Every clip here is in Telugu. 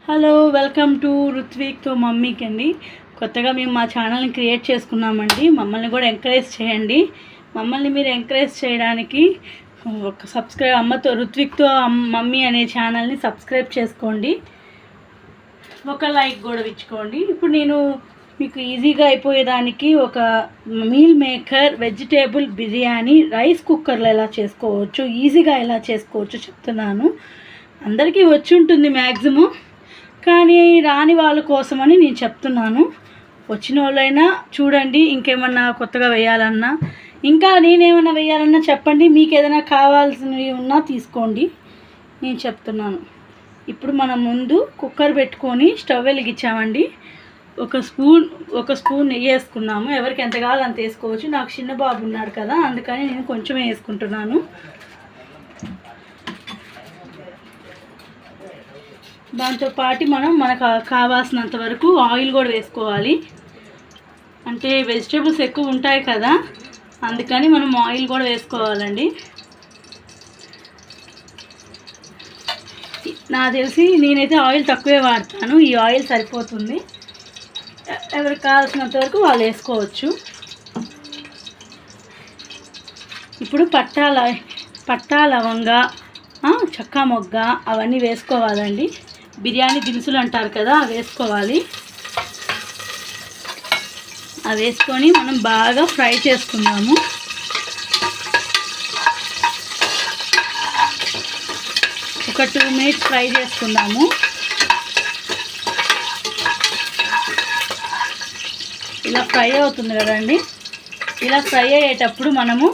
హలో వెల్కమ్ టు రుత్విక్తో మమ్మీకి అండి. కొత్తగా మేము మా ఛానల్ని క్రియేట్ చేసుకున్నామండి. మమ్మల్ని కూడా ఎంకరేజ్ చేయండి. మమ్మల్ని మీరు ఎంకరేజ్ చేయడానికి ఒక అమ్మతో రుత్విక్తో మమ్మీ అనే ఛానల్ని సబ్స్క్రైబ్ చేసుకోండి, ఒక లైక్ కూడా ఇచ్చుకోండి. ఇప్పుడు నేను మీకు ఈజీగా అయిపోయేదానికి ఒక meal maker vegetable biryani rice కుక్కర్లో ఎలా చేసుకోవచ్చు, ఈజీగా ఎలా చేసుకోవచ్చు చెప్తున్నాను. అందరికీ వచ్చి ఉంటుంది మ్యాక్సిమం, కానీ రాని వాళ్ళ కోసమని నేను చెప్తున్నాను. వచ్చిన వాళ్ళైనా చూడండి, ఇంకేమన్నా కొత్తగా వేయాలన్నా, ఇంకా నేనేమన్నా వేయాలన్నా చెప్పండి. మీకు ఏదైనా కావాల్సినవి ఉన్నా తీసుకోండి, నేను చెప్తున్నాను. ఇప్పుడు మనం ముందు కుక్కర్ పెట్టుకొని స్టవ్ వెలిగించామండి. ఒక స్పూన్ నెయ్యి వేసుకున్నాము. ఎవరికి ఎంత కావాలో అంత వేసుకోవచ్చు. నాకు చిన్న బాబు ఉన్నాడు కదా, అందుకని నేను కొంచెమే వేసుకుంటున్నాను. దాంతోపాటు మనకు కావాల్సినంత వరకు ఆయిల్ కూడా వేసుకోవాలి. అంటే వెజిటేబుల్స్ ఎక్కువ ఉంటాయి కదా, అందుకని మనం ఆయిల్ కూడా వేసుకోవాలండి. నాకు తెలిసి నేనైతే ఆయిల్ తక్కువే వాడతాను, ఈ ఆయిల్ సరిపోతుంది. ఎవరికి కావాల్సినంత వరకు వాళ్ళు వేసుకోవచ్చు. ఇప్పుడు పట్టా లవంగ, చెక్క మొగ్గ అవన్నీ వేసుకోవాలండి. బిర్యానీ దినుసులు అంటారు కదా, అవి వేసుకోవాలి. అవి వేసుకొని మనం బాగా ఫ్రై చేసుకుందాము. ఒక 2 మినిట్స్ ఫ్రై చేసుకుందాము. ఇలా ఫ్రై అవుతుంది కదండి. ఇలా ఫ్రై అయ్యేటప్పుడు మనము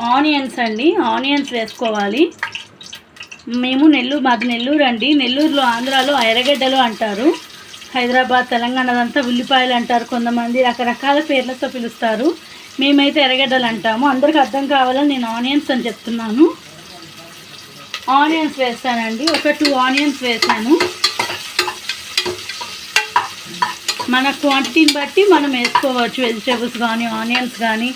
ఆనియన్స్ వేసుకోవాలి. మాది నెల్లూరు అండి. నెల్లూరులో, ఆంధ్రాలో ఎర్రగడ్డలు అంటారు. హైదరాబాద్, తెలంగాణ అంతా ఉల్లిపాయలు అంటారు. కొంతమంది రకరకాల పేర్లతో పిలుస్తారు. మేమైతే ఎర్రగడ్డలు అంటాము. అందరికి అర్థం కావాలని నేను ఆనియన్స్ అని చెప్తున్నాను. ఆనియన్స్ వేస్తానండి. ఒక 2 ఆనియన్స్ వేసాను. మన క్వాంటిటీని బట్టి మనం వేసుకోవచ్చు, వెజిటేబుల్స్ కానీ ఆనియన్స్ కానీ.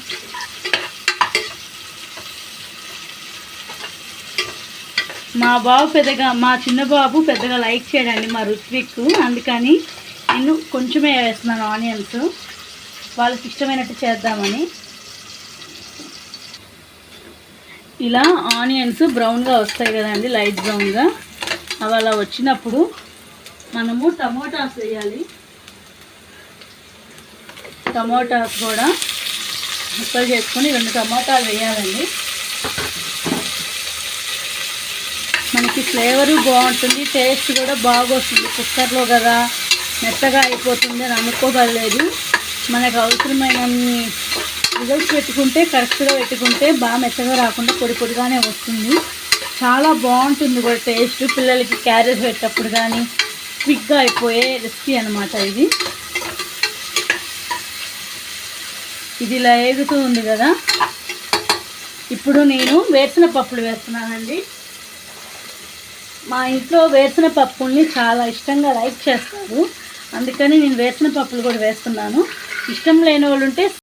మా చిన్న బాబు పెద్దగా లైక్ చేయడండి మా రుత్విక్, అందుకని నేను కొంచెమే వేస్తున్నాను ఆనియన్స్, వాళ్ళకి ఇష్టమైనట్టు చేద్దామని. ఇలా ఆనియన్స్ బ్రౌన్గా వస్తాయి కదండి, లైట్ బ్రౌన్గా. అవి అలా వచ్చినప్పుడు మనము టమోటాస్ వేయాలి. టమోటాస్ కూడా ముక్కలు చేసుకొని 2 టమోటాలు వేయాలండి. మనకి ఫ్లేవరు బాగుంటుంది, టేస్ట్ కూడా బాగా వస్తుంది. కుక్కర్లో కదా మెత్తగా అయిపోతుంది అని అనుకోగలేదు. మనకు అవసరమైన రిజల్ట్స్ కరెక్ట్గా పెట్టుకుంటే బాగా మెత్తగా రాకుండా పొడి పొడిగానే వస్తుంది. చాలా బాగుంటుంది కూడా టేస్ట్. పిల్లలకి క్యారేజ్ పెట్టేటప్పుడు కానీ క్విక్గా అయిపోయే రెసిపీ అనమాట ఇది. ఇది ఇలా ఏగుతూ ఉంది కదా. ఇప్పుడు నేను వేరుశనగ పప్పులు వేస్తున్నానండి. మా ఇంట్లో వేరుశనగ పప్పుల్ని చాలా ఇష్టంగా లైక్ చేస్తారు, అందుకని నేను వేరుశనగ పప్పులు కూడా వేస్తున్నాను. ఇష్టం లేని వాళ్ళు ఉంటే